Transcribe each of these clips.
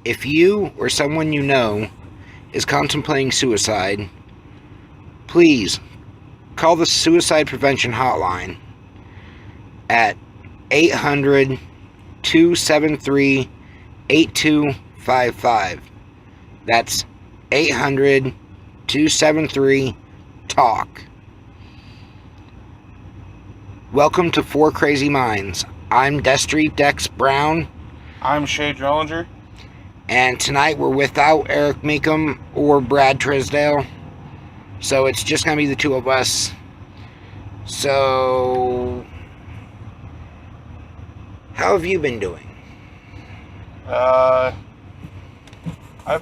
If you or someone you know is contemplating suicide, please call the Suicide Prevention Hotline at 800-273-8255. That's 800-273-TALK. Welcome to Four Crazy Minds. I'm Destry Dex Brown. I'm Shay Drollinger. And tonight we're without Eric Meekum or Brad Trisdale. So it's just going to be the two of us. So, how have you been doing? I've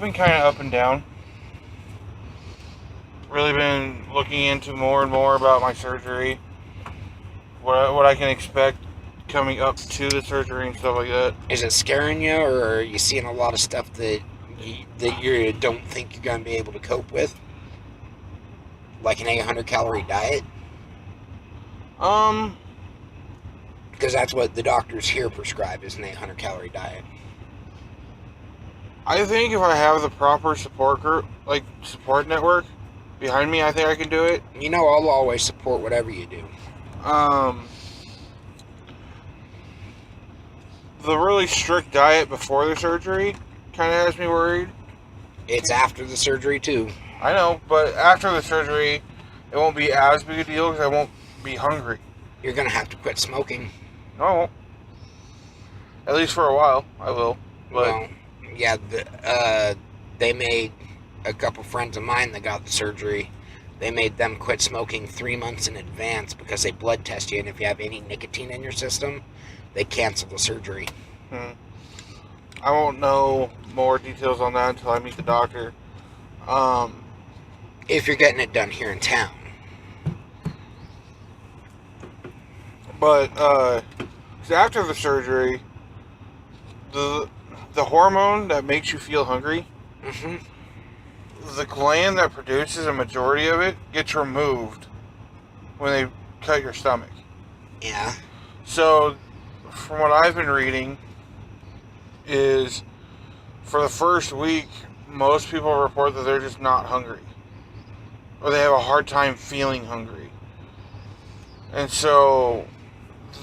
been kind of up and down. Really been looking into more and more about my surgery. What I can expect coming up to the surgery and stuff like that. Is it scaring you, or are you seeing a lot of stuff that you don't think you're going to be able to cope with? Like an 800-calorie diet? Because that's what the doctors here prescribe, is an 800-calorie diet. I think if I have the proper support group, support network behind me, I think I can do it. You know, I'll always support whatever you do. The really strict diet before the surgery kind of has me worried. It's after the surgery, too. I know, but after the surgery, it won't be as big a deal because I won't be hungry. You're going to have to quit smoking. No, I won't. At least for a while, I will. But well, yeah, they made a couple friends of mine that got the surgery. They made them quit smoking 3 months in advance because they blood test you, and if you have any nicotine in your system, they cancel the surgery. I won't know more details on that until I meet the doctor. If you're getting it done here in town. But after the surgery, the hormone that makes you feel hungry, the gland that produces a majority of it gets removed when they cut your stomach. Yeah. So, from what I've been reading, is for the first week, most people report that they're just not hungry. Or they have a hard time feeling hungry. And so,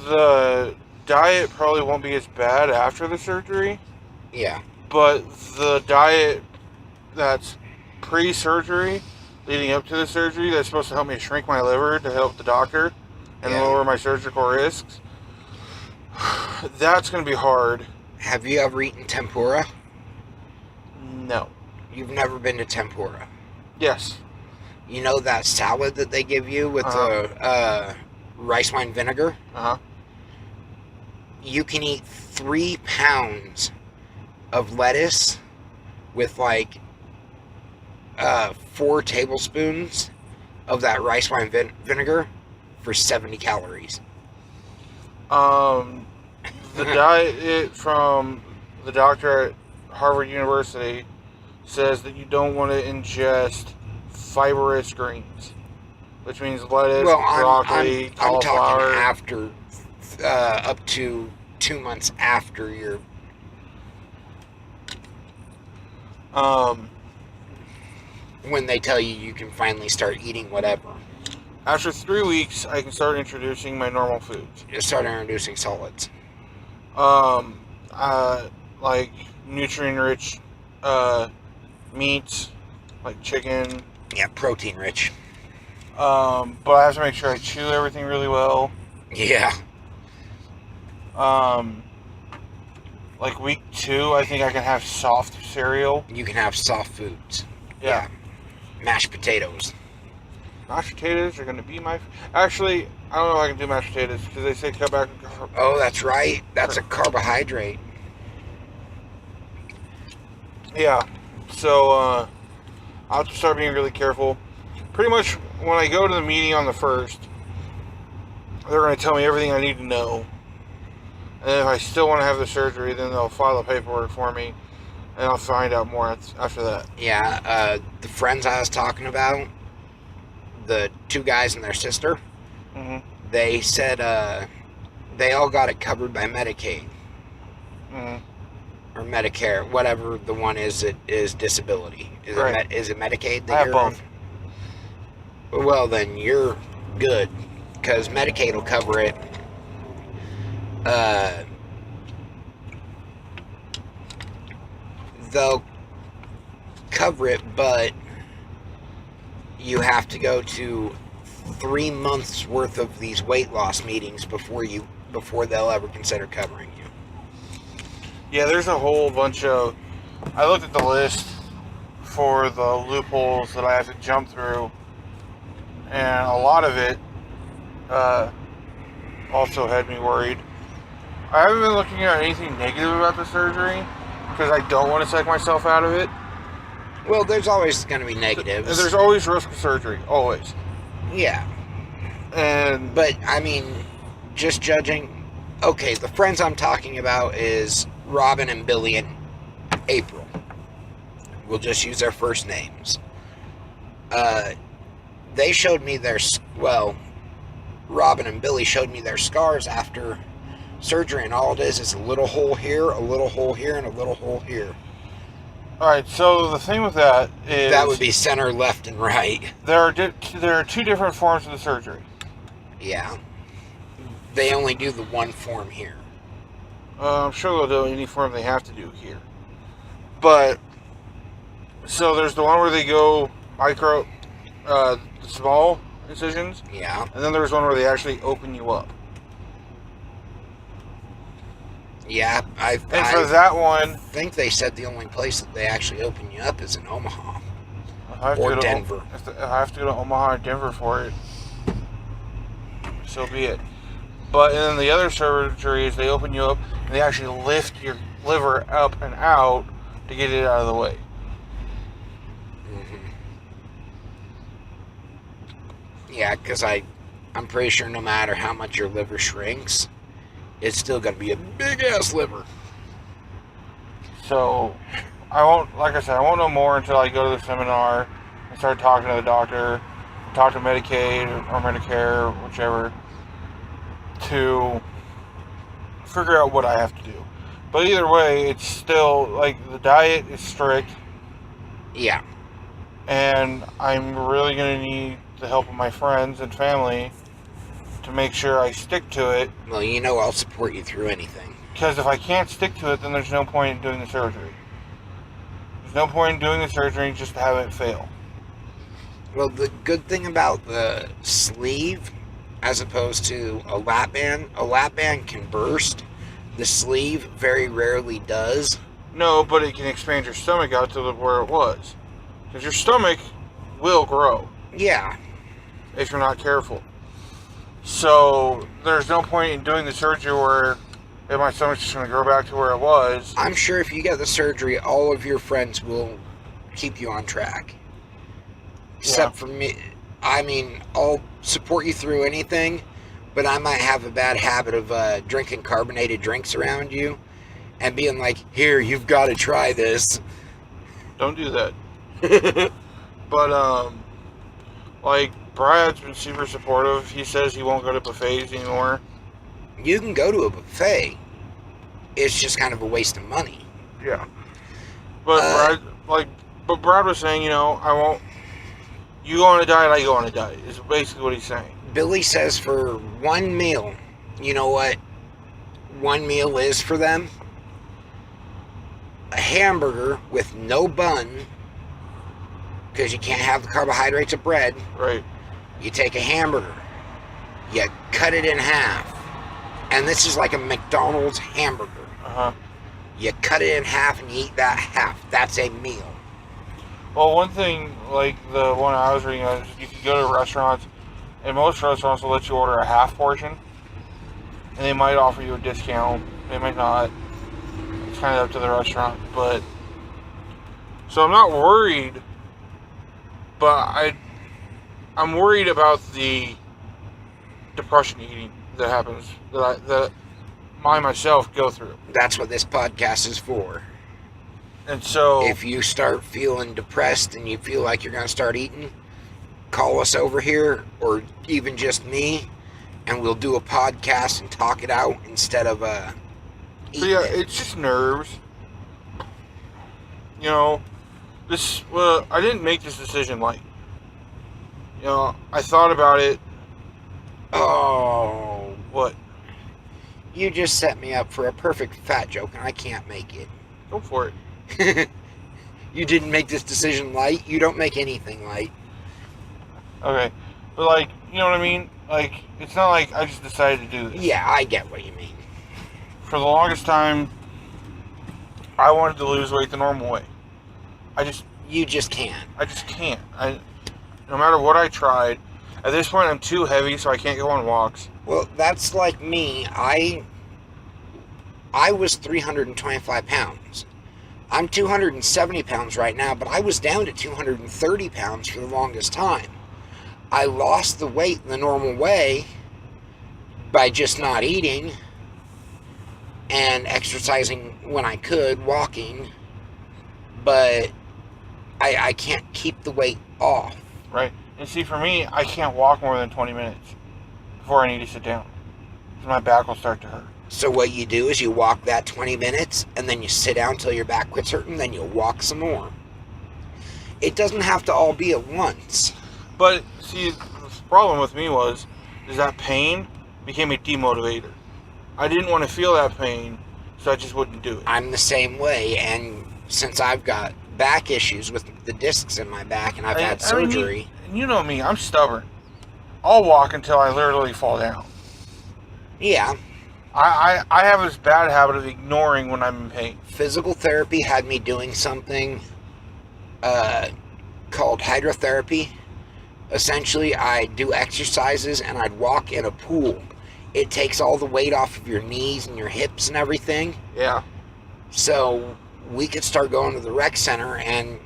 the diet probably won't be as bad after the surgery. Yeah. But the diet that's pre-surgery, leading up to the surgery, that's supposed to help me shrink my liver to help the doctor and lower my surgical risks, that's going to be hard. Have you ever eaten tempura? No. You've never been to tempura? Yes. You know that salad that they give you with the rice wine vinegar? You can eat 3 pounds of lettuce with 4 tablespoons of that rice wine vinegar for 70 calories. The diet from the doctor at Harvard University says that you don't want to ingest fibrous greens, which means lettuce, broccoli, cauliflower. I'm talking after, up to 2 months after your... when they tell you can finally start eating whatever. After 3 weeks, I can start introducing my normal foods. You start introducing solids. Like nutrient-rich meats, like chicken. Yeah, protein-rich. But I have to make sure I chew everything really well. Yeah. Like week 2, I think I can have soft cereal. You can have soft foods. Yeah. Mashed potatoes. Mashed potatoes are going to be my... Actually, I don't know if I can do mashed potatoes because they say cut back. Oh, that's right. That's a carbohydrate. Yeah. So, I'll have to start being really careful. Pretty much when I go to the meeting on the 1st, they're going to tell me everything I need to know. And if I still want to have the surgery, then they'll file the paperwork for me. And I'll find out more after that. Yeah, the friends I was talking about, the 2 guys and their sister, they said they all got it covered by Medicaid. or Medicare, whatever the one is that is disability. Is Right. is it Medicaid that I have you're both. on? Well, then you're good, because Medicaid will cover it. They'll cover it, but you have to go to 3 months worth of these weight loss meetings before they'll ever consider covering you. Yeah, there's a whole bunch of. I looked at the list for the loopholes that I have to jump through, and a lot of it also had me worried. I haven't been looking at anything negative about the surgery because I don't want to psych myself out of it. Well, there's always going to be negatives. And there's always risk of surgery, always. Yeah. And But, I mean, just judging... Okay, the friends I'm talking about is Robin and Billy and April. We'll just use their first names. They showed me their... Well, Robin and Billy showed me their scars after surgery, and all it is a little hole here, a little hole here, and a little hole here. Alright, so the thing with that is... That would be center, left, and right. There are two different forms of the surgery. Yeah. They only do the one form here. I'm sure they'll do any form they have to do here. But, so there's the one where they go micro, the small incisions. Yeah. And then there's one where they actually open you up. Yeah, And for that one... think they said the only place that they actually open you up is in Omaha. Or Denver. If I have to go to Omaha or Denver for it, so be it. But then the other surgery is they open you up and they actually lift your liver up and out to get it out of the way. Mm-hmm. Yeah, because I'm pretty sure no matter how much your liver shrinks, it's still going to be a big-ass liver. So, I won't know more until I go to the seminar and start talking to the doctor, talk to Medicaid or Medicare, whichever, to figure out what I have to do. But either way, it's still, like, the diet is strict, Yeah. and I'm really going to need the help of my friends and family to make sure I stick to it. Well, you know I'll support you through anything. Because if I can't stick to it, then there's no point in doing the surgery. There's no point in doing the surgery just to have it fail. Well, the good thing about the sleeve, as opposed to a lap band can burst. The sleeve very rarely does. No, but it can expand your stomach out to where it was. Because your stomach will grow Yeah. if you're not careful. So there's no point in doing the surgery where if my stomach's just going to grow back to where it was. I'm sure if you get the surgery, all of your friends will keep you on track. Except for me. I mean, I'll support you through anything, but I might have a bad habit of drinking carbonated drinks around you and being like, here, you've got to try this. Don't do that. But, like, Brad's been super supportive. He says he won't go to buffets anymore. You can go to a buffet. It's just kind of a waste of money. Yeah. But Brad was saying, I won't. You go on a diet, I go on a diet. Is basically what he's saying. Billy says for one meal, you know what one meal is for them? A hamburger with no bun, because you can't have the carbohydrates of bread. Right. You take a hamburger, you cut it in half, and this is like a McDonald's hamburger. Uh-huh. You cut it in half and you eat that half. That's a meal. Well, one thing, like the one I was reading, is you can go to restaurants, and most restaurants will let you order a half portion, and they might offer you a discount. They might not. It's kind of up to the restaurant, but so I'm not worried, but I'm worried about the depression eating that happens that I myself go through. That's what this podcast is for. And so If you start feeling depressed and you feel like you're going to start eating, call us over here, or even just me, and we'll do a podcast and talk it out instead of so eating yeah, it. it's just nerves. you know, I didn't make this decision light. You know, I thought about it. Oh, What? you just set me up for a perfect fat joke, and I can't make it. Go for it. You didn't make this decision light. You don't make anything light. Okay. But, like, you know what I mean? Like, it's not like I just decided to do this. Yeah, I get what you mean. For the longest time, I wanted to lose weight the normal way. You just can't. I just can't. No matter what I tried, at this point I'm too heavy, so I can't go on walks. Well, that's like me. I was 325 pounds. I'm 270 pounds right now, but I was down to 230 pounds for the longest time. I lost the weight the normal way by just not eating and exercising when I could, walking, but I can't keep the weight off. Right? And see, for me, I can't walk more than 20 minutes before I need to sit down. So my back will start to hurt. So what you do is you walk that 20 minutes, and then you sit down until your back quits hurting, then you'll walk some more. It doesn't have to all be at once. But, see, the problem with me is that pain became a demotivator. I didn't want to feel that pain, so I just wouldn't do it. I'm the same way, and since I've got back issues with the discs in my back, and I've had surgery. You know me, I'm stubborn. I'll walk until I literally fall down. Yeah. I have this bad habit of ignoring when I'm in pain. Physical therapy had me doing something called hydrotherapy. Essentially, I'd do exercises and I'd walk in a pool. It takes all the weight off of your knees and your hips and everything. Yeah. So we could start going to the rec center and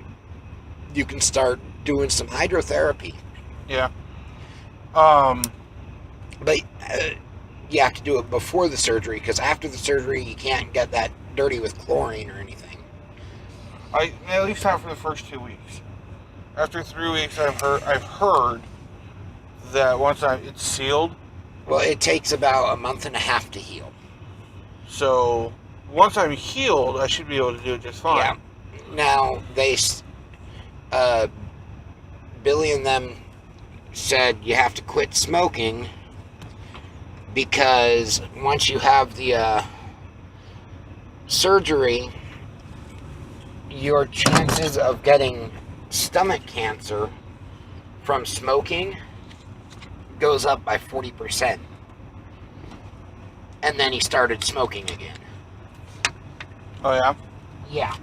you can start doing some hydrotherapy. Yeah. But you have to do it before the surgery, because after the surgery you can't get that dirty with chlorine or anything. I at least not for the first 2 weeks. After 3 weeks, I've heard that once it's sealed. Well, it takes about a month and a half to heal. So once I'm healed, I should be able to do it just fine. Yeah. Now Billy and them said you have to quit smoking, because once you have the surgery, your chances of getting stomach cancer from smoking goes up by 40%. And then he started smoking again. Oh, yeah? Yeah.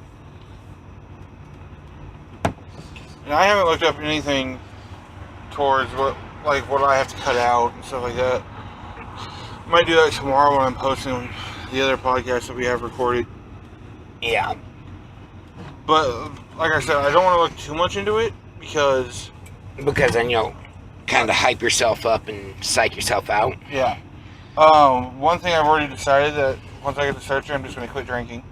And I haven't looked up anything towards what I have to cut out and stuff like that. I might do that tomorrow when I'm posting the other podcast that we have recorded. Yeah. But, like I said, I don't want to look too much into it, because then you'll kind of hype yourself up and psych yourself out. Yeah. One thing I've already decided, that once I get the surgery, I'm just going to quit drinking.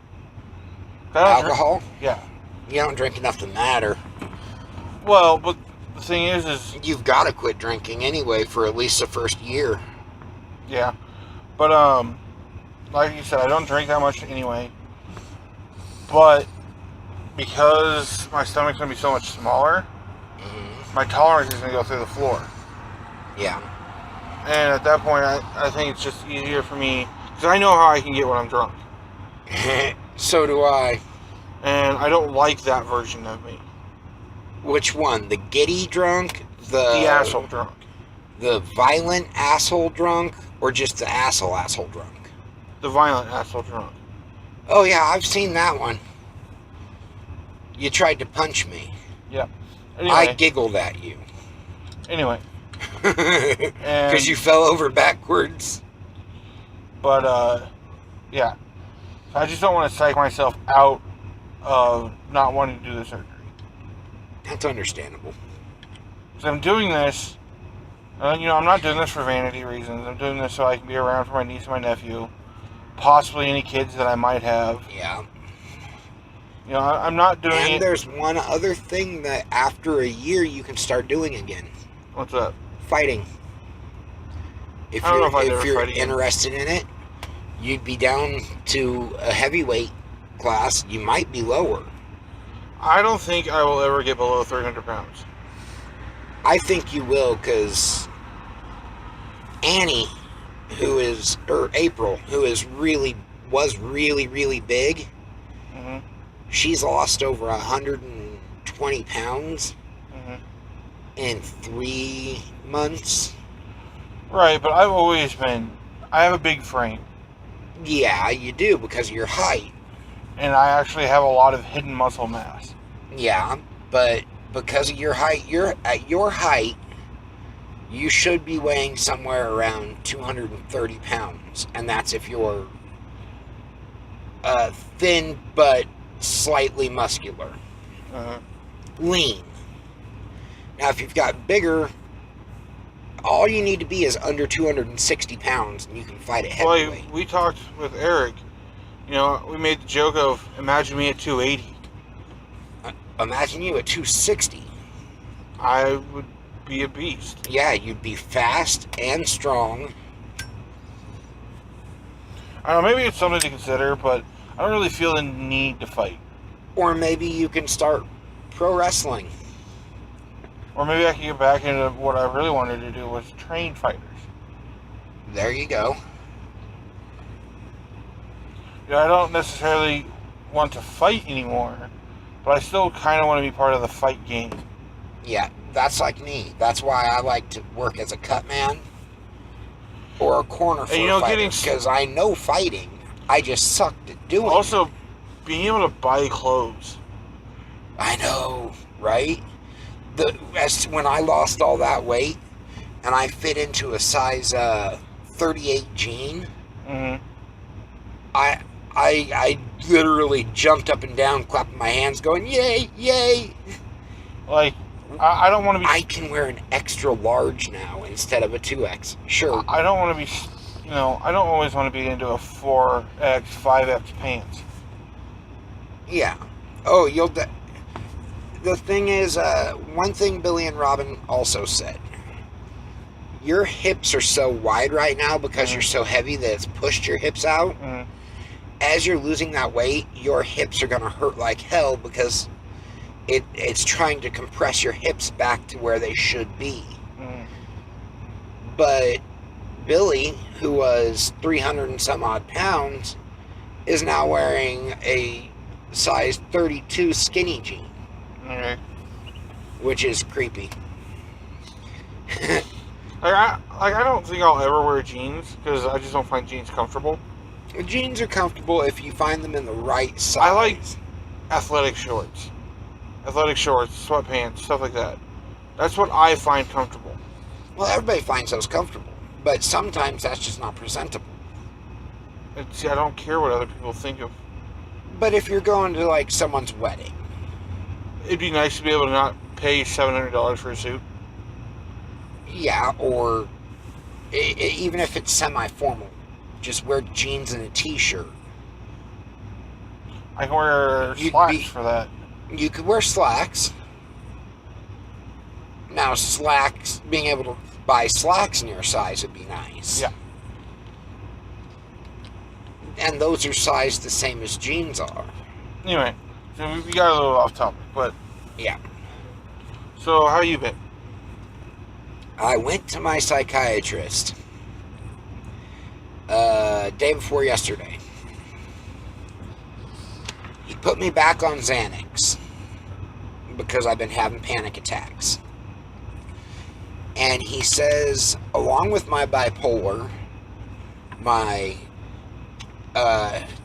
Alcohol? Yeah. You don't drink enough to matter. Well, but the thing is you've got to quit drinking anyway for at least the first year. Yeah. But, like you said, I don't drink that much anyway. But because my stomach's going to be so much smaller, my tolerance is going to go through the floor. Yeah. And at that point, I think it's just easier for me, because I know how I can get when I'm drunk. So do I. And I don't like that version of me. Which one? The giddy drunk? The asshole drunk. The violent asshole drunk? Or just the asshole drunk? The violent asshole drunk. Oh yeah, I've seen that one. You tried to punch me. Yeah. Anyway, I giggled at you. Anyway. Because you fell over backwards. But, yeah. So I just don't want to psych myself out of not wanting to do the surgery. That's understandable. Because I'm doing this, I'm not doing this for vanity reasons. I'm doing this so I can be around for my niece and my nephew. Possibly any kids that I might have. Yeah. I'm not doing it. And there's one other thing that after a year you can start doing again. What's that? Fighting. If you're interested in it, you'd be down to a heavyweight class. You might be lower. I don't think I will ever get below 300 pounds. I think you will, because Annie, or April, was really big. Mm-hmm. She's lost over 120 pounds Mm-hmm. in 3 months. Right, but I have a big frame, Yeah, you do, because of your height. and I actually have a lot of hidden muscle mass. Yeah, but because of your height, at your height, you should be weighing somewhere around 230 pounds, and that's if you're thin but slightly muscular, Uh-huh. lean. Now, if you've got bigger, all you need to be is under 260 pounds, and you can fight at heavyweight. Well, we talked with Eric. We made the joke of imagine me at 280. Imagine you at 260. I would be a beast. Yeah, you'd be fast and strong. I don't know, maybe it's something to consider, but I don't really feel the need to fight. Or maybe you can start pro wrestling. Or maybe I can get back into what I really wanted to do, was train fighters. There you go. I don't necessarily want to fight anymore, but I still kind of want to be part of the fight game. Yeah, that's like me. That's why I like to work as a cut man or a corner for a fighter, because I know fighting. I just sucked at doing it. Also, being able to buy clothes. I know, right? When I lost all that weight and I fit into a size 38 jean, Mm-hmm. I literally jumped up and down, clapping my hands, going, yay, yay. Like, I don't want to be... I can wear an extra large now instead of a 2X. Sure. I don't want to be, I don't always want to be into a 4X, 5X pants. Yeah. Oh, the thing is, one thing Billy and Robin also said, your hips are so wide right now because you're so heavy that it's pushed your hips out. Mm-hmm. As you're losing that weight, your hips are going to hurt like hell because it's trying to compress your hips back to where they should be. Mm-hmm. But Billy, who was 300 and some odd pounds, is now wearing a size 32 skinny jean. Okay. Which is creepy. I don't think I'll ever wear jeans because I just don't find jeans comfortable. Jeans are comfortable if you find them in the right size. I like athletic shorts, sweatpants, stuff like that. That's what I find comfortable. Well, everybody finds those comfortable, but sometimes that's just not presentable. See, I don't care what other people think of. But if you're going to like someone's wedding, it'd be nice to be able to not pay $700 for a suit. Yeah, or even if it's semi-formal, just wear jeans and a t-shirt. I can wear slacks for that. You could wear slacks. Now, being able to buy slacks in your size would be nice. Yeah. And those are sized the same as jeans are. Anyway, so we got a little off topic, but... Yeah. So, how you been? I went to my psychiatrist day before yesterday. He put me back on Xanax because I've been having panic attacks. And he says, along with my bipolar, my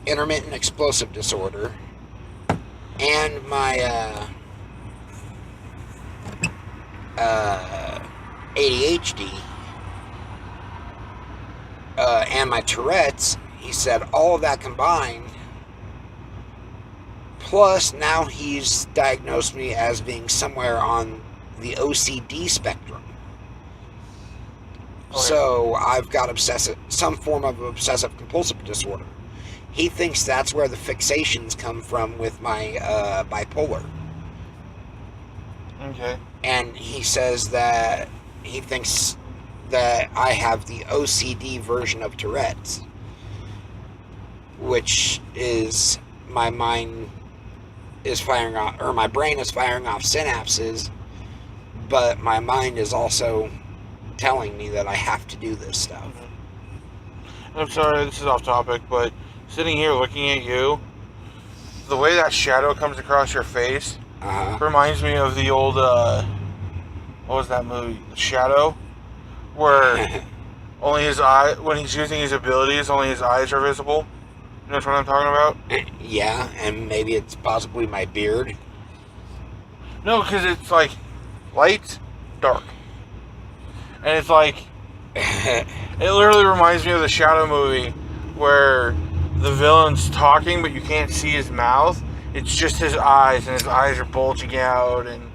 intermittent explosive disorder, and my ADHD, and my Tourette's, he said all of that combined, plus now he's diagnosed me as being somewhere on the OCD spectrum. Okay. So I've got some form of obsessive compulsive disorder. He thinks that's where the fixations come from with my bipolar. Okay. And he says that he thinks that I have the OCD version of Tourette's, which is my mind is firing off, or my brain is firing off synapses, but my mind is also telling me that I have to do this stuff. I'm sorry, this is off topic, but sitting here looking at you, the way that shadow comes across your face reminds me of the old, what was that movie? Shadow? Where only his eye, when he's using his abilities, only his eyes are visible. You know what I'm talking about? Yeah, and maybe it's possibly my beard. No, because it's like light, dark. And it's like, it literally reminds me of the Shadow movie where the villain's talking, but you can't see his mouth. It's just his eyes, and his eyes are bulging out, and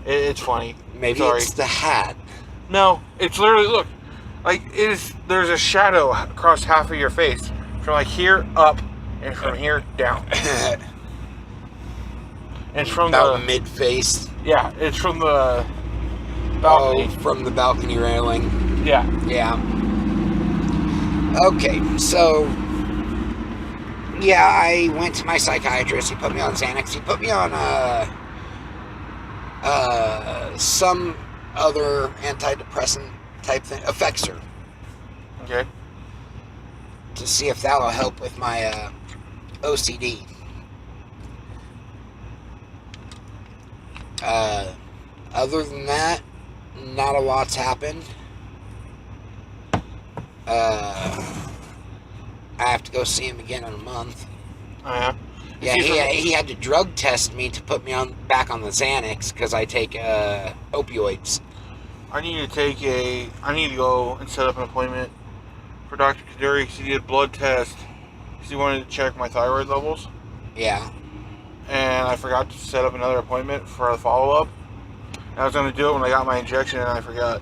it's funny. Maybe Sorry. it's the hat. No, it's literally, look, like, there's a shadow across half of your face. From like here up, and from here down. And it's from about mid-face. Yeah, it's from the balcony. Oh, from the balcony railing. Yeah. Yeah. Okay, so yeah, I went to my psychiatrist. He put me on Xanax. He put me on some other antidepressant type thing, Effexor, Okay. to see if that'll help with my OCD. Other than that, not a lot's happened. I have to go see him again in a month. Oh, yeah. Yeah, he had to drug test me to put me back on the Xanax because I take opioids. I need to go and set up an appointment for Dr. Kaduri because he did a blood test because he wanted to check my thyroid levels. Yeah. And I forgot to set up another appointment for a follow-up. I was going to do it when I got my injection and I forgot.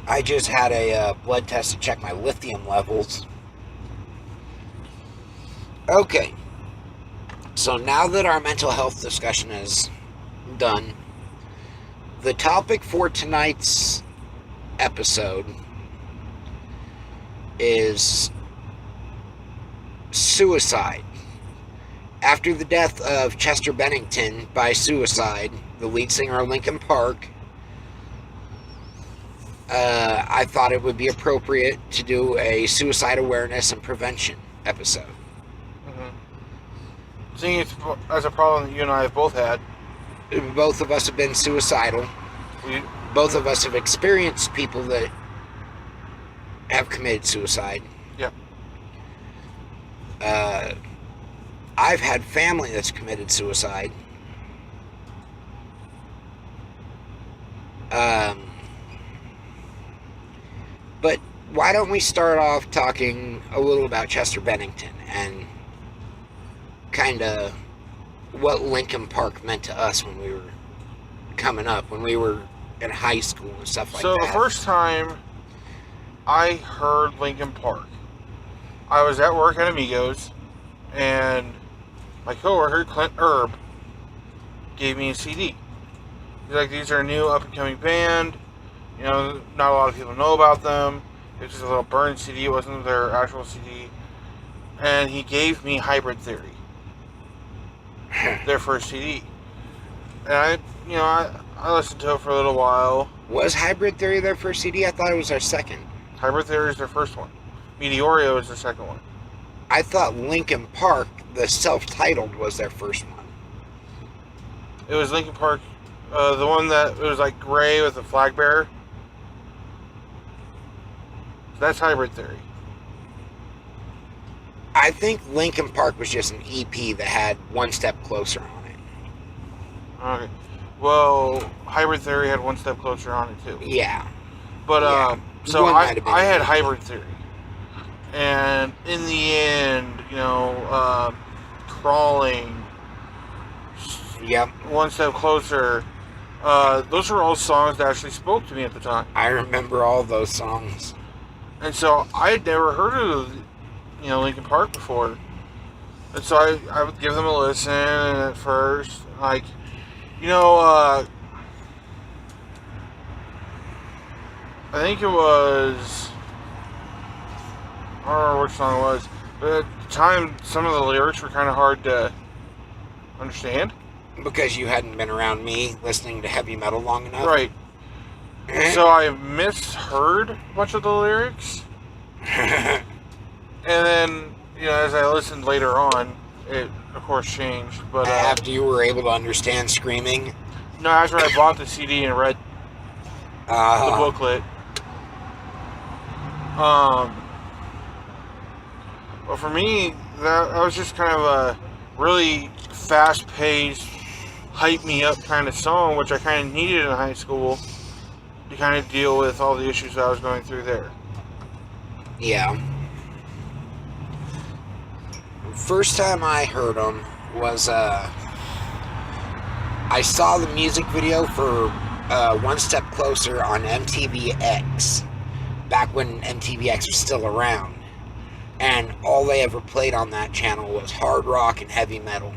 I just had a blood test to check my lithium levels. Okay. So now that our mental health discussion is done, the topic for tonight's episode is suicide. After the death of Chester Bennington by suicide, the lead singer of Linkin Park, I thought it would be appropriate to do a suicide awareness and prevention episode. Mm-hmm. Seeing as a problem that you and I have both had. Both of us have been suicidal. Both of us have experienced people that have committed suicide. Yep. I've had family that's committed suicide. But why don't we start off talking a little about Chester Bennington and kind of what Linkin Park meant to us when we were coming up, when we were in high school and stuff like that. So the first time I heard Linkin Park, I was at work at Amigos, and my coworker Clint Erb gave me a CD. He's like, "These are a new up-and-coming band. You know, not a lot of people know about them. It's just a little burn CD. It wasn't their actual CD." And he gave me Hybrid Theory, their first CD. And I listened to it for a little while. Was Hybrid Theory their first CD? I thought it was their second. Hybrid Theory is their first one. Meteorio is their second one. I thought Linkin Park, the self-titled, was their first one. It was Linkin Park, the one that it was like gray with a flag bearer. That's Hybrid Theory. I think Linkin Park was just an EP that had One Step Closer on it. Okay. Well, Hybrid Theory had One Step Closer on it too. Yeah. But Yeah. so One might have been I had an EP. Hybrid Theory, and in the end, Crawling, Yep. One Step Closer. Those were all songs that actually spoke to me at the time. I remember all those songs. And so I had never heard of, Linkin Park before. And so I would give them a listen, and at first, I think it was, I don't remember which song it was, But at the time, some of the lyrics were kind of hard to understand. Because you hadn't been around me listening to heavy metal long enough. Right. So I misheard a bunch of the lyrics. And then, as I listened later on, it, of course, changed. But After you were able to understand screaming? no, after I bought the CD and read the booklet. But for me, that was just kind of a really fast-paced, hype-me-up kind of song, which I kind of needed in high school to kind of deal with all the issues I was going through there. Yeah. First time I heard them was, I saw the music video for One Step Closer on MTVX, back when MTVX was still around. And all they ever played on that channel was hard rock and heavy metal.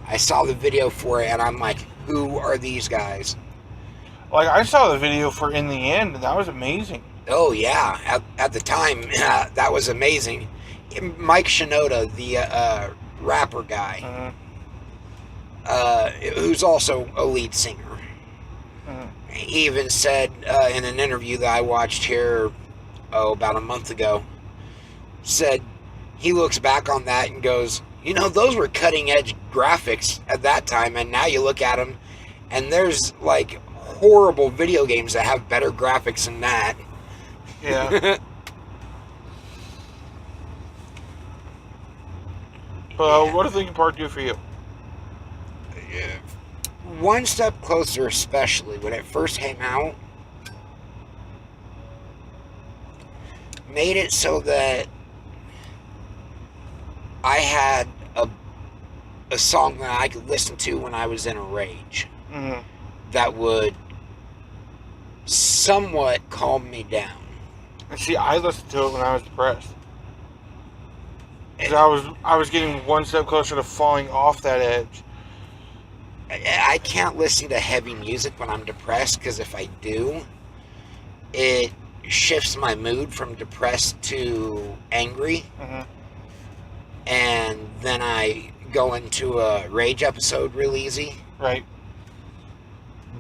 I saw the video for it, and I'm like, who are these guys? Like, I saw the video for In the End, and that was amazing. Oh, yeah. At the time, that was amazing. Mike Shinoda, the rapper guy, who's also a lead singer, he even said in an interview that I watched here, about a month ago, said he looks back on that and goes, those were cutting edge graphics at that time, and now you look at them and there's like horrible video games that have better graphics than that. Yeah. What did Linkin Park do for you? One Step Closer, especially when it first came out, made it so that I had a song that I could listen to when I was in a rage that would somewhat calm me down. And see, I listened to it when I was depressed. 'Cause I was getting one step closer to falling off that edge. I can't listen to heavy music when I'm depressed, because if I do, it shifts my mood from depressed to angry. And then I go into a rage episode real easy. Right.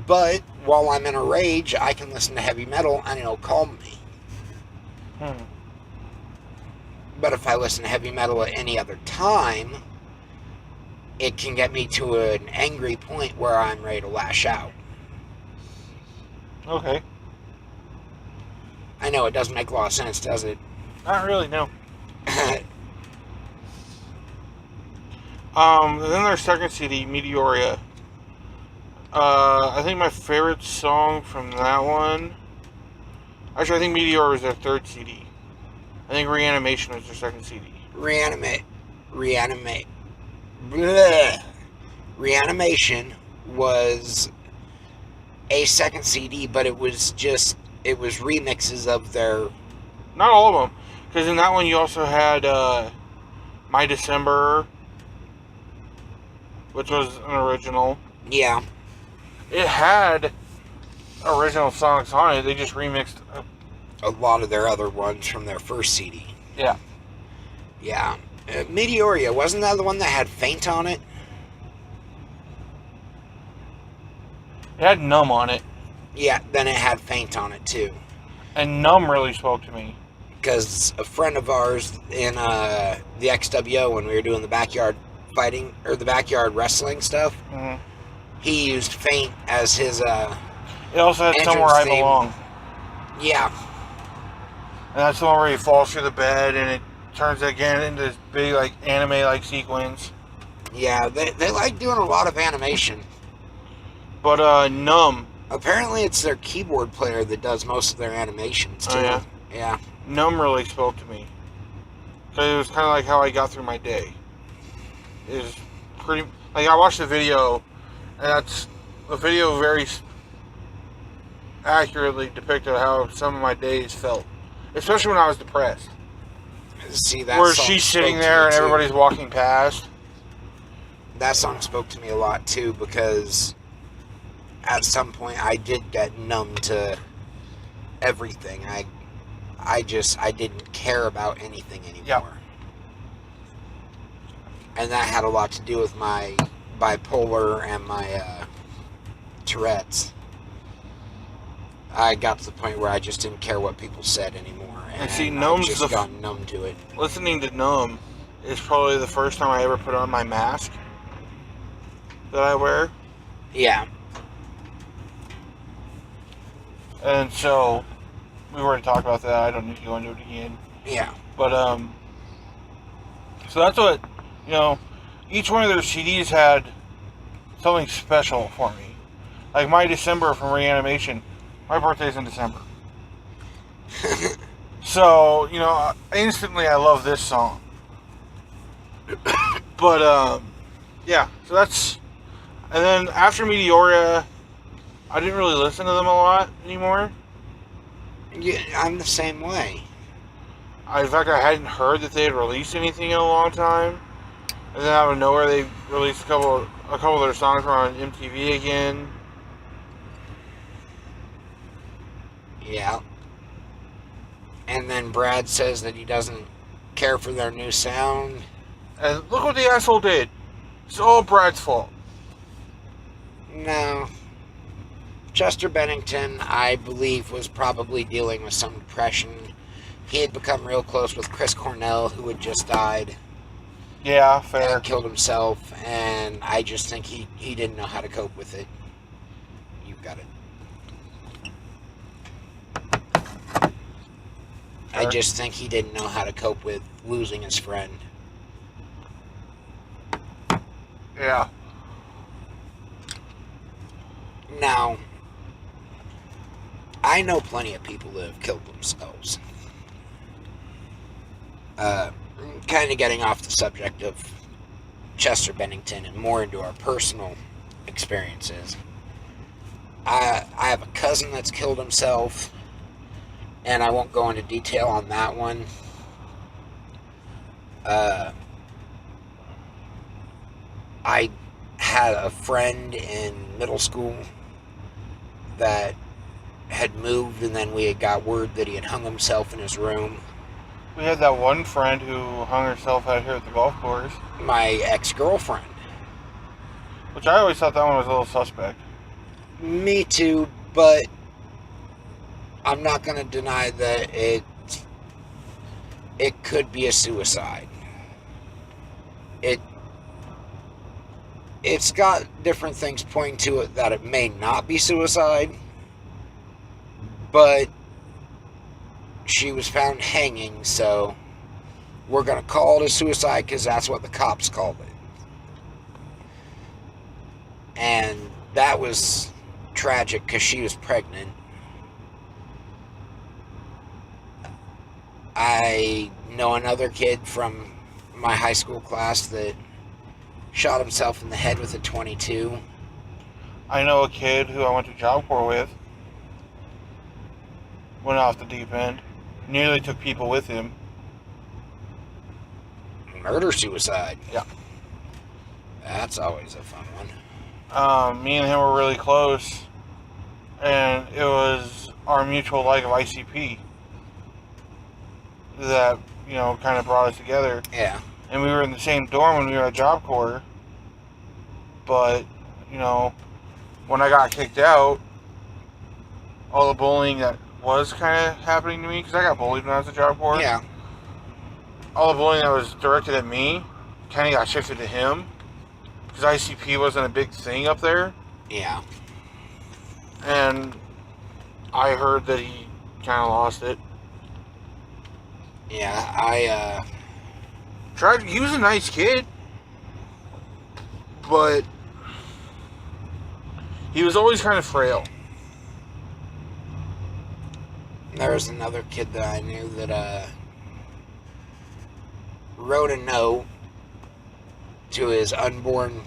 But while I'm in a rage, I can listen to heavy metal and it'll calm me. But if I listen to heavy metal at any other time, it can get me to an angry point where I'm ready to lash out. Okay. I know it doesn't make a lot of sense, does it? Not really, no. And then their second CD, Meteoria. I think my favorite song from that one... Actually, I think Meteor was their third CD. I think Reanimation was their second CD. Reanimation was a second CD, but it was remixes of their... Not all of them. Because in that one you also had My December, which was an original. Yeah. It had original songs on it. They just remixed a lot of their other ones from their first CD. Yeah. Yeah. Meteoria, wasn't that the one that had Faint on it? It had Numb on it. Yeah, then it had Faint on it too. And Numb really spoke to me. Because a friend of ours in the XWO, when we were doing the backyard fighting, or the backyard wrestling stuff, he used Faint as his it also had Somewhere I Belong. Yeah. And that's the one where he falls through the bed and it turns again into this big, like, anime-like sequence. Yeah, they like doing a lot of animation. But, Numb. Apparently it's their keyboard player that does most of their animations, too. Oh, yeah? Yeah. Numb really spoke to me. Because it was kind of like how I got through my day. It was pretty... Like, I watched the video, and that's... The video very accurately depicted how some of my days felt. Especially when I was depressed. See, that where song she's spoke sitting to there me and too. everybody's walking past. That song spoke to me a lot too, because at some point I did get numb to everything. I didn't care about anything anymore. Yeah. And that had a lot to do with my bipolar and my Tourette's. I got to the point where I just didn't care what people said anymore, and see, I've just gotten numb to it. Listening to Numb is probably the first time I ever put on my mask that I wear. Yeah. And so, we already talked about that. I don't need to go into it again. Yeah. But, so that's what, each one of their CDs had something special for me. Like my December from Reanimation, my birthday's in December. So, instantly I love this song. But, yeah, so that's, and then after Meteoria, I didn't really listen to them a lot anymore. Yeah, I'm the same way. In fact, I hadn't heard that they had released anything in a long time. And then out of nowhere, they released a couple of their songs were on MTV again. Yeah. And then Brad says that he doesn't care for their new sound. And look what the asshole did. It's all Brad's fault. No. Chester Bennington, I believe, was probably dealing with some depression. He had become real close with Chris Cornell, who had just died. Yeah, fair. And killed himself, and I just think he didn't know how to cope with it. You've got it. I just think he didn't know how to cope with losing his friend. Yeah. Now, I know plenty of people that have killed themselves. Kind of getting off the subject of Chester Bennington and more into our personal experiences. I have a cousin that's killed himself, and I won't go into detail on that one. I had a friend in middle school that had moved, and then we had got word that he had hung himself in his room. We had that one friend who hung herself out here at the golf course. My ex-girlfriend. Which I always thought that one was a little suspect. Me too, but I'm not going to deny that it could be a suicide. It's got different things pointing to it that it may not be suicide, but she was found hanging, so we're going to call it a suicide because that's what the cops called it. And that was tragic because she was pregnant. I know another kid from my high school class that shot himself in the head with a .22. I know a kid who I went to Job Corps with. Went off the deep end. Nearly took people with him. Murder-suicide. Yeah. That's always a fun one. Me and him were really close. And it was our mutual like of ICP that, kind of brought us together. Yeah. And we were in the same dorm when we were at Job Corps. But, when I got kicked out, all the bullying that was kind of happening to me, because I got bullied when I was at Job Corps. Yeah. All the bullying that was directed at me kind of got shifted to him. Because ICP wasn't a big thing up there. Yeah. And I heard that he kind of lost it. Yeah, he was a nice kid. But he was always kind of frail. there was another kid that I knew that wrote a note to his unborn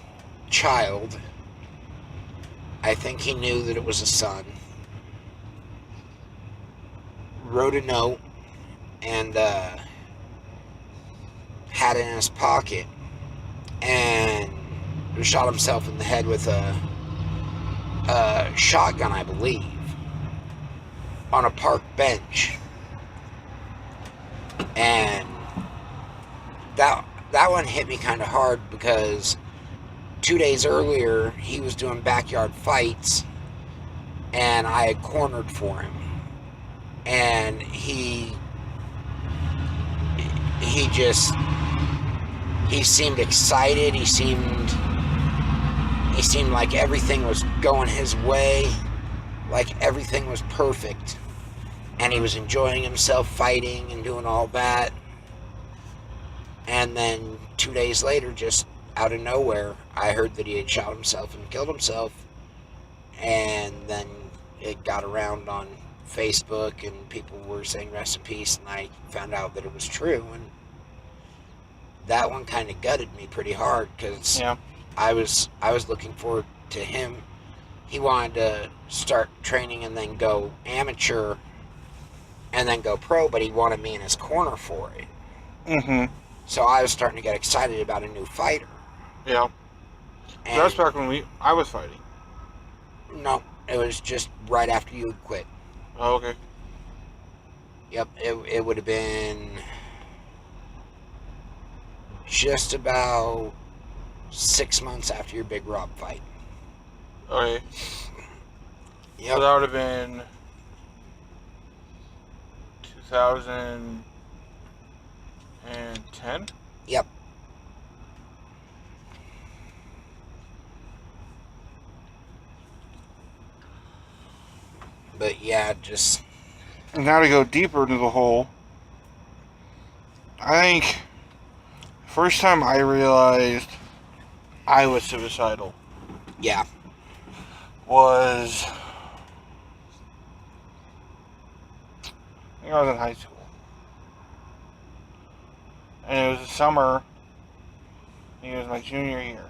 child. I think he knew that it was a son. Wrote a note and had it in his pocket, and shot himself in the head with a shotgun, I believe, on a park bench. And that that one hit me kind of hard because 2 days earlier he was doing backyard fights, and I had cornered for him, and he just he seemed excited. He seemed like everything was going his way, like everything was perfect, and he was enjoying himself fighting and doing all that. And then 2 days later, just out of nowhere, I heard that he had shot himself and killed himself. And then it got around on Facebook, and people were saying rest in peace, and I found out that it was true. And that one kind of gutted me pretty hard because Yeah. I was looking forward to him. He wanted to start training and then go amateur and then go pro, but he wanted me in his corner for it. Mm-hmm. So I was starting to get excited about a new fighter. Yeah. And That's back when I was fighting. no, it was just right after you had quit. Oh, okay. Yep, it would have been just about 6 months after your Big Rob fight. Okay. Yep. So that would have been 2010? Yep. But yeah, just And now to go deeper into the hole, I think first time I realized I was suicidal yeah, was, I think I was in high school. And it was the summer, I think it was my junior year.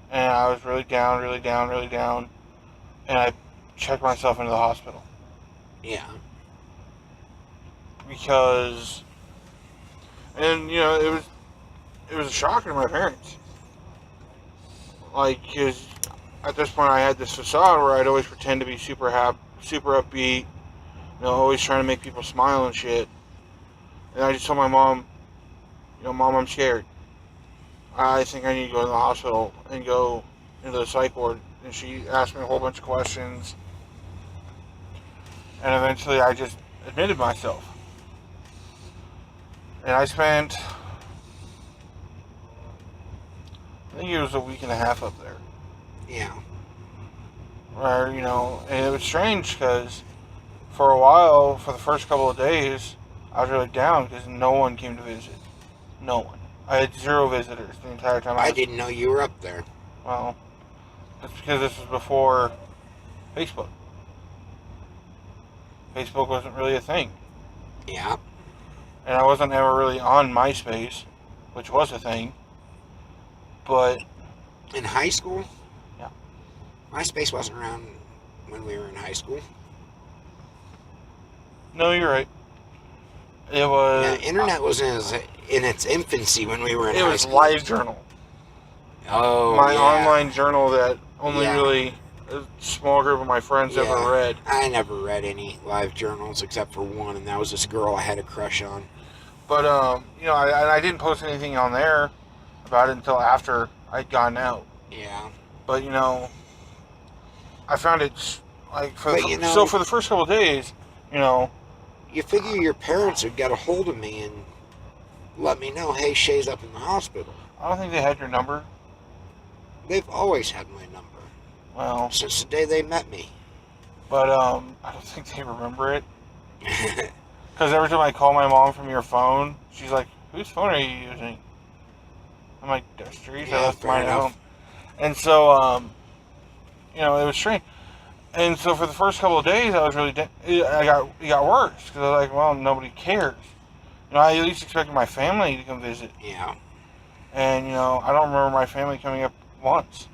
And I was really down, really down, really down. And I checked myself into the hospital. yeah, Because, and you know, it was a shocker to my parents. Like, cause at this point I had this facade where I'd always pretend to be super happy, super upbeat, you know, always trying to make people smile and shit. And I just told my mom, you know, Mom, I'm scared. I think I need to go to the hospital and go into the psych ward. And she asked me a whole bunch of questions. And eventually I just admitted myself. And I spent, I think it was a week and a half up there. yeah, Where, you know, and it was strange because for a while, for the first couple of days, I was really down because no one came to visit. No one. I had 0 visitors the entire time. I didn't know you were up there. Well, that's because this was before Facebook. Facebook wasn't really a thing. Yeah, And I wasn't ever really on MySpace, which was a thing. But, in high school. Yeah. MySpace wasn't around when we were in high school. no, you're right. It was... Yeah, internet was in its infancy when we were in It high was school. LiveJournal. Oh, My yeah. online journal that only Yeah. really a small group of my friends Yeah. ever read. I never read any live journals except for one, and that was this girl I had a crush on. But, you know, I didn't post anything on there about it until after I'd gotten out. Yeah. But, you know, I found it, like, But, you know- so for the first couple of days, you know, You figure your parents would get a hold of me and let me know, hey, Shay's up in the hospital. I don't think they had your number. They've always had my number Well, since the day they met me. but, I don't think they remember it. Because every time I call my mom from your phone, she's like, whose phone are you using? I'm like, Destry's. Yeah, I left fair mine at enough. home. And so, you know, it was strange. And so for the first couple of days, I was really, it got worse. Because I was like, well, nobody cares. You know, I at least expected my family to come visit. Yeah. And, you know, I don't remember my family coming up once.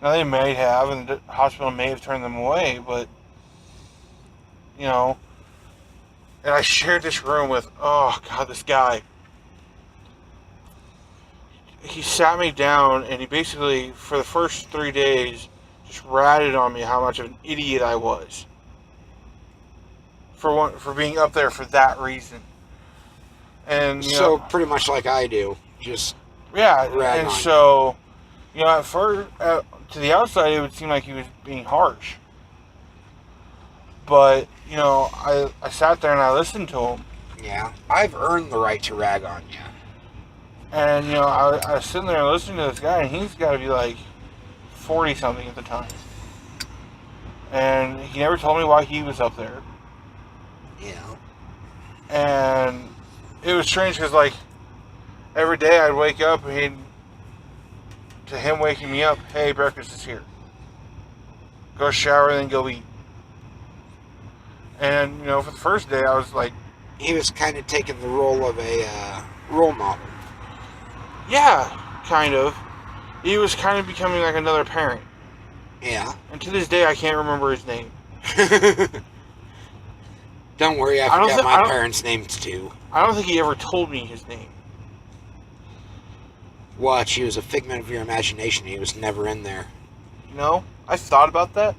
Now, they may have, and the hospital may have turned them away, but, you know, and I shared this room with, oh, God, this guy. He sat me down, and he basically, for the first 3 days, just ratted on me how much of an idiot I was. For being up there for that reason. And, So pretty much like I do. Just yeah, rag and on. so, at first, to the outside, it would seem like he was being harsh. But, I sat there and I listened to him. Yeah, I've earned the right to rag on you. And, I was sitting there listening to this guy, and he's got to be like 40-something at the time. And he never told me why he was up there. Yeah. And it was strange because, like, every day I'd wake up and to him waking me up, hey, breakfast is here. Go shower, then go eat. And, for the first day, I was like, He was kind of taking the role of a role model. yeah, kind of. He was kind of becoming like another parent. Yeah. And to this day, I can't remember his name. Don't worry, I forgot my parents' names too. I don't think he ever told me his name. Watch, he was a figment of your imagination. He was never in there. I thought about that.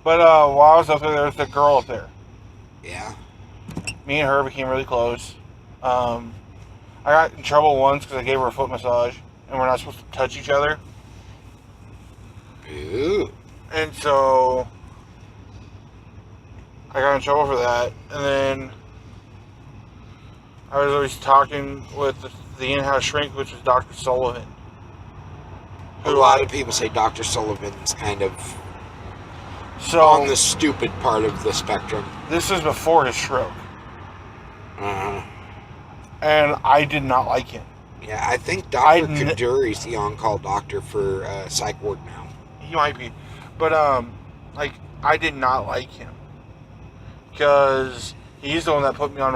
But while I was up there was a girl up there. Yeah. Me and her became really close. I got in trouble once because I gave her a foot massage, and we're not supposed to touch each other. Ooh. And so I got in trouble for that. And then I was always talking with the in-house shrink, which was Dr. Sullivan. A lot of people say Dr. Sullivan's kind of on the stupid part of the spectrum. This was before his stroke. Uh-huh. And I did not like him. Yeah, I think Dr. Kaduri's the on-call doctor for psych ward now. He might be. But, I did not like him. Because he's the one that put me on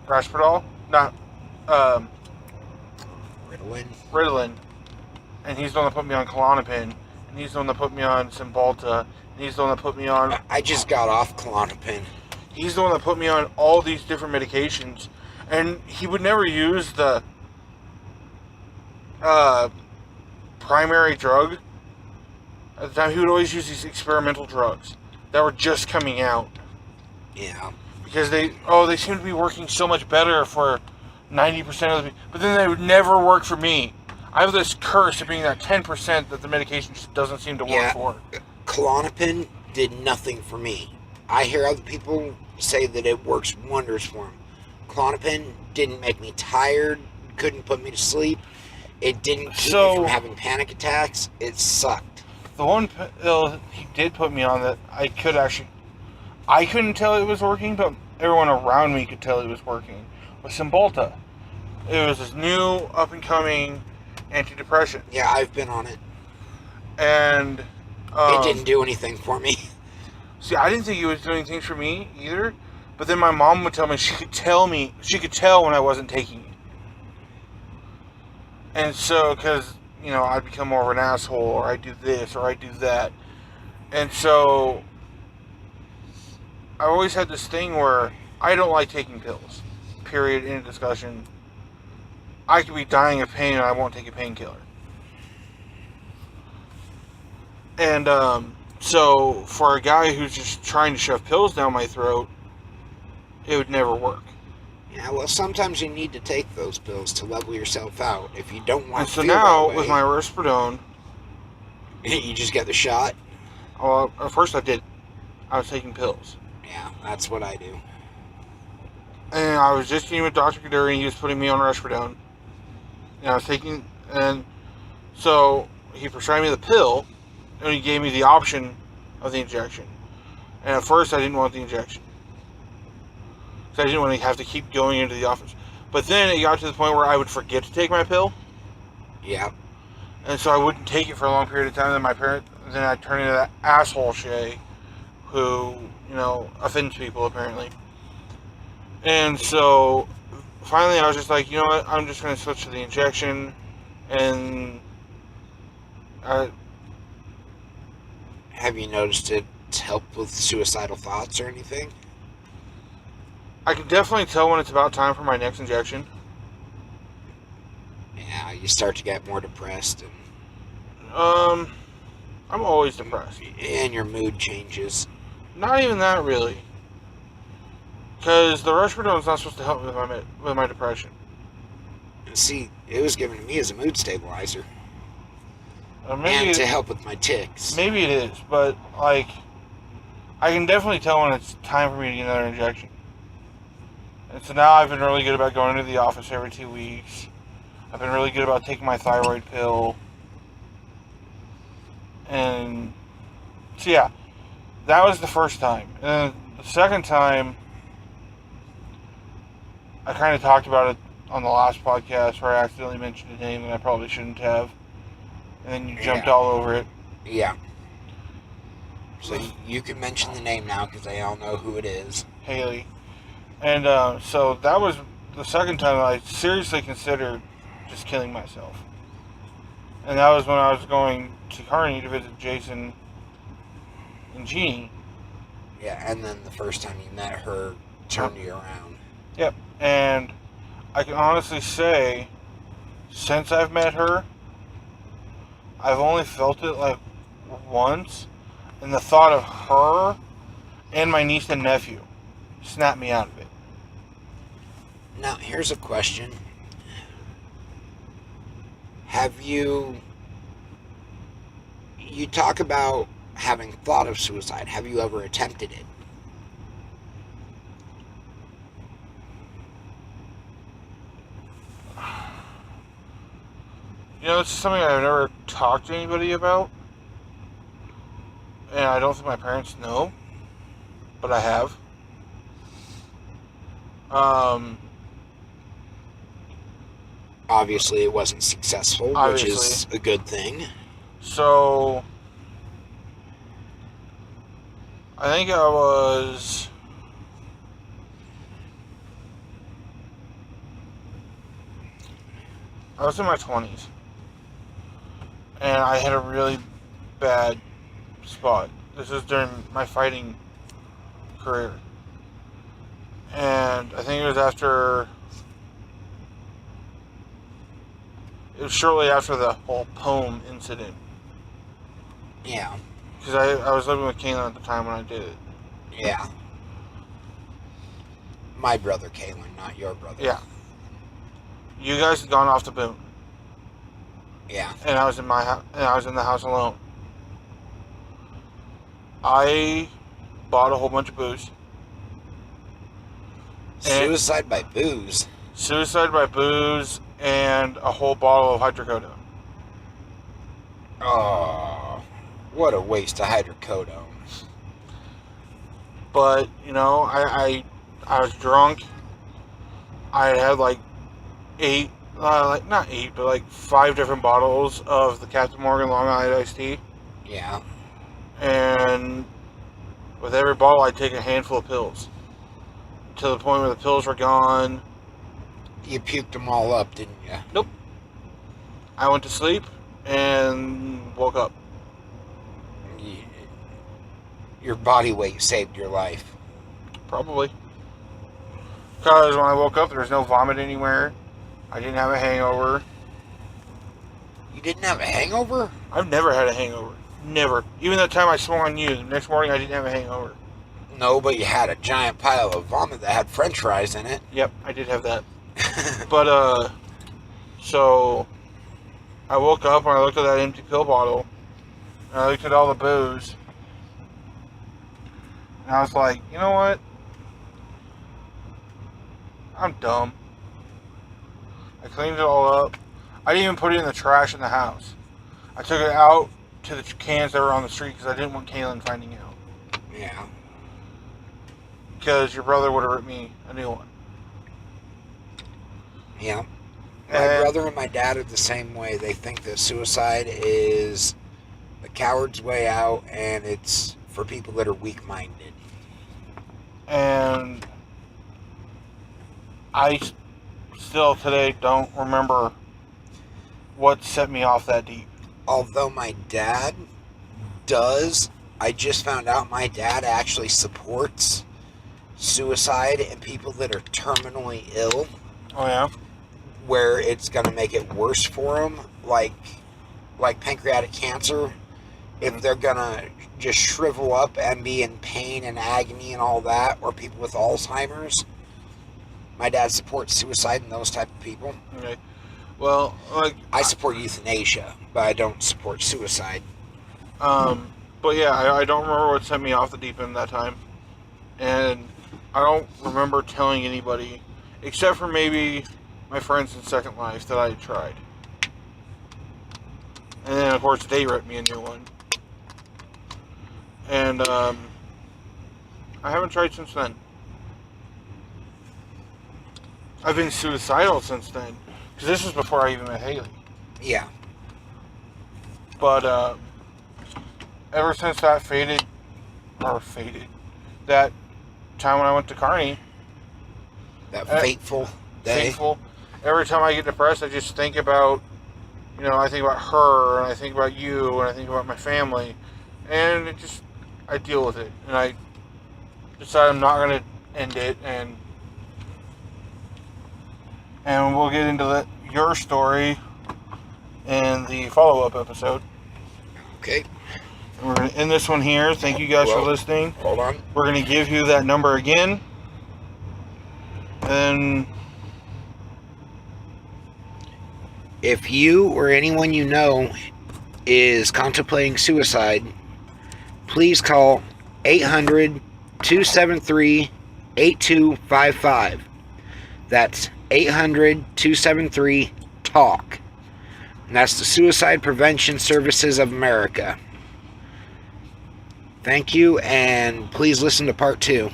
Risperdal. Not, Ritalin. And he's the one that put me on Klonopin. And he's the one that put me on Cymbalta. And he's the one that put me on... I just got off Klonopin. He's the one that put me on all these different medications. And he would never use the primary drug. At the time, he would always use these experimental drugs that were just coming out. Yeah. Because they seem to be working so much better for 90% of the people. But then they would never work for me. I have this curse of being that 10% that the medication just doesn't seem to work for. Klonopin did nothing for me. I hear other people say that it works wonders for them. Klonopin didn't make me tired, couldn't put me to sleep. It didn't keep me from having panic attacks. It sucked. The one pill he did put me on that I couldn't tell it was working, but everyone around me could tell it was working, was Cymbalta. It was this new, up-and-coming antidepressant. Yeah, I've been on it. And it didn't do anything for me. See, I didn't think it was doing things for me either. But then my mom would tell me she could tell when I wasn't taking it. And so, because, I'd become more of an asshole, or I'd do this, or I'd do that. And so, I always had this thing where I don't like taking pills. Period. End of discussion. I could be dying of pain and I won't take a painkiller. And, so, for a guy who's just trying to shove pills down my throat, it would never work. Yeah, well, sometimes you need to take those pills to level yourself out. If you don't want and to so feel now, that way, with my Risperdal... you just get the shot? Well, at first I was taking pills. Yeah, that's what I do. And I was just getting with Dr. Kaduri, and he was putting me on Risperdal. And I was taking... And so, he prescribed me the pill, and he gave me the option of the injection. And at first, I didn't want the injection. Because I didn't want to have to keep going into the office. But then it got to the point where I would forget to take my pill. Yeah. And so I wouldn't take it for a long period of time. Then I'd turn into that asshole Shay, who, offends people apparently. And so finally I was just like, you know what, I'm just going to switch to the injection. And have you noticed it's helped with suicidal thoughts or anything? I can definitely tell when it's about time for my next injection. Yeah, you start to get more depressed. I'm always depressed. And your mood changes. Not even that, really. Because the Rushmordone's not supposed to help me with my depression. See, it was given to me as a mood stabilizer Maybe and to help with my tics. Maybe it is, but like, I can definitely tell when it's time for me to get another injection. And so now I've been really good about going to the office every 2 weeks. I've been really good about taking my thyroid pill. And so yeah, that was the first time. And then the second time, I kind of talked about it on the last podcast where I accidentally mentioned a name that I probably shouldn't have. And then you jumped all over it. Yeah. So you can mention the name now because they all know who it is. Haley. And so that was the second time I seriously considered just killing myself. And that was when I was going to Kearney to visit Jason and Jeannie. Yeah, and then the first time you met her turned you around. Yep. And I can honestly say, since I've met her, I've only felt it like once. And the thought of her and my niece and nephew snapped me out of it. Now, here's a question. Have you talk about having thought of suicide. Have you ever attempted it? You know, it's something I've never talked to anybody about. And I don't think my parents know. But I have. Obviously, it wasn't successful, which is a good thing. So, I think I was... in my 20s. And I had a really bad spot. This is during my fighting career. And I think it was after... It was shortly after the whole poem incident. Yeah. Because I was living with Kaylin at the time when I did it. Yeah. My brother, Kaylin, not your brother. Yeah. You guys had gone off to Boone. Yeah. And I was in the house alone. I bought a whole bunch of booze. Suicide by booze. Suicide by booze and a whole bottle of hydrocodone. Oh, what a waste of hydrocodone. But, you know, I was drunk. I had like 5 different bottles of the Captain Morgan Long Island iced tea. Yeah. And with every bottle, I'd take a handful of pills. To the point where the pills were gone. You puked them all up, didn't you? Nope. I went to sleep and woke up. Your body weight saved your life. Probably. Because when I woke up, there was no vomit anywhere. I didn't have a hangover. You didn't have a hangover? I've never had a hangover. Never. Even the time I swung on you, the next morning I didn't have a hangover. No, but you had a giant pile of vomit that had french fries in it. Yep, I did have that. But, so I woke up and I looked at that empty pill bottle. And I looked at all the booze. And I was like, you know what? I'm dumb. I cleaned it all up. I didn't even put it in the trash in the house. I took it out to the cans that were on the street because I didn't want Kaylin finding out. Yeah. Because your brother would have ripped me a new one. Yeah. My brother and my dad are the same way. They think that suicide is the coward's way out, and it's for people that are weak-minded. And I still today don't remember what set me off that deep. Although my dad does, I just found out my dad actually supports suicide in people that are terminally ill. Oh, yeah? Where it's going to make it worse for them, like pancreatic cancer. if they're gonna just shrivel up and be in pain and agony and all that, or people with Alzheimer's. My dad supports suicide and those type of people. Okay. Well, like I support euthanasia, but I don't support suicide. but yeah, I don't remember what sent me off the deep end that time, and I don't remember telling anybody, except for maybe my friends in Second Life, that I had tried. And then of course they ripped me a new one, and I haven't tried since then. I've been suicidal since then, because this was before I even met Haley. Yeah. But ever since that that time when I went to Kearney, That fateful day. fateful. Every time I get depressed, I just think about, I think about her, and I think about you, and I think about my family, and I deal with it, and I decide I'm not going to end it, and we'll get into your story in the follow-up episode. Okay. We're going to end this one here. Thank you guys for listening. Hold on. We're going to give you that number again. And If you or anyone you know is contemplating suicide, please call 800-273-8255. That's 800-273-TALK. And that's the Suicide Prevention Services of America. Thank you, and please listen to part 2.